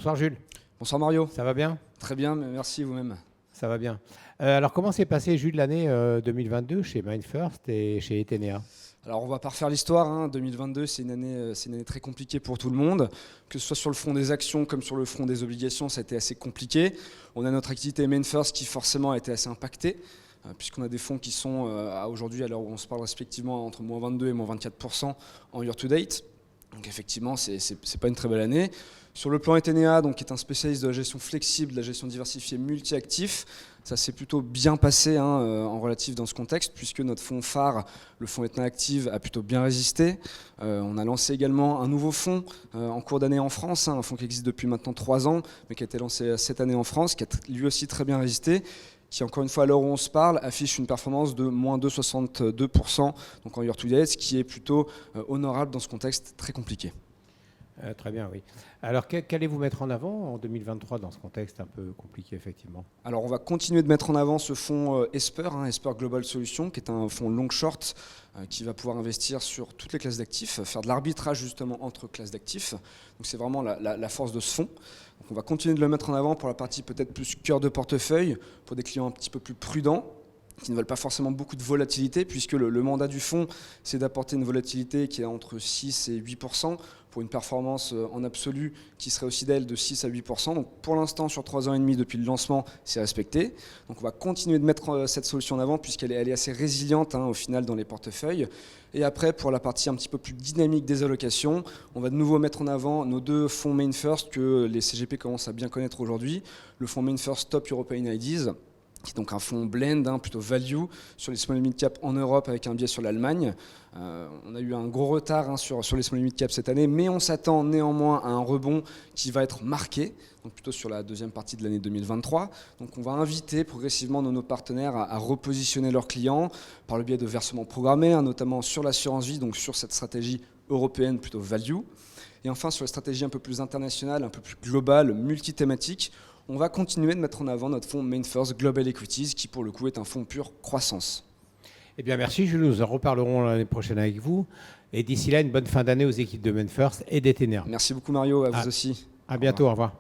Bonsoir Jules, Bonsoir Mario. ça va bien? Très bien, merci vous-même. Ça va bien. Alors comment s'est passé Jules l'année 2022 chez MindFirst et chez Etenea? Alors on va pas refaire l'histoire, hein. 2022 c'est une année très compliquée pour tout le monde, que ce soit sur le front des actions comme sur le front des obligations, ça a été assez compliqué. On a notre activité MainFirst qui forcément a été assez impactée, puisqu'on a des fonds qui sont aujourd'hui, à l'heure où on se parle respectivement, entre moins 22 et moins 24% en year to date. Donc effectivement, c'est pas une très belle année. Sur le plan Etenea, donc, qui est un spécialiste de la gestion flexible, de la gestion diversifiée multi-actifs, ça s'est plutôt bien passé en relatif dans ce contexte, puisque notre fonds phare, le fonds Etenea Active, a plutôt bien résisté. On a lancé également un nouveau fonds en cours d'année en France, un fonds qui existe depuis maintenant 3 ans, mais qui a été lancé cette année en France, qui a lui aussi très bien résisté, qui, encore une fois, à l'heure où on se parle, affiche une performance de moins 2,62%, donc en year to date, ce qui est plutôt honorable dans ce contexte très compliqué. Très bien, oui. Alors qu'allez-vous mettre en avant en 2023 dans ce contexte un peu compliqué, effectivement? Alors on va continuer de mettre en avant ce fonds Esper, Esper Global Solutions, qui est un fonds long short qui va pouvoir investir sur toutes les classes d'actifs, faire de l'arbitrage justement entre classes d'actifs. Donc c'est vraiment la force de ce fonds. Donc on va continuer de le mettre en avant pour la partie peut-être plus cœur de portefeuille, pour des clients un petit peu plus prudents, qui ne veulent pas forcément beaucoup de volatilité, puisque le mandat du fonds, c'est d'apporter une volatilité qui est entre 6 et 8%, pour une performance en absolu qui serait aussi d'elle de 6 à 8%. Donc pour l'instant, sur 3 ans et demi depuis le lancement, c'est respecté. Donc on va continuer de mettre cette solution en avant, puisqu'elle est assez résiliente au final dans les portefeuilles. Et après, pour la partie un petit peu plus dynamique des allocations, on va de nouveau mettre en avant nos 2 fonds MainFirst que les CGP commencent à bien connaître aujourd'hui. Le fonds MainFirst Top European IDs, qui est donc un fonds blend, plutôt value, sur les small mid cap en Europe avec un biais sur l'Allemagne. On a eu un gros retard sur les small mid cap cette année, mais on s'attend néanmoins à un rebond qui va être marqué, donc plutôt sur la deuxième partie de l'année 2023. Donc on va inviter progressivement nos partenaires à repositionner leurs clients par le biais de versements programmés, notamment sur l'assurance vie, donc sur cette stratégie européenne plutôt value. Et enfin sur la stratégie un peu plus internationale, un peu plus globale, multithématique, on va continuer de mettre en avant notre fonds MainFirst Global Equities, qui pour le coup est un fonds pur croissance. Eh bien merci Jules, nous en reparlerons l'année prochaine avec vous. Et d'ici là, une bonne fin d'année aux équipes de MainFirst et d'Etenea. Merci beaucoup Mario, à vous aussi. À bientôt, au revoir.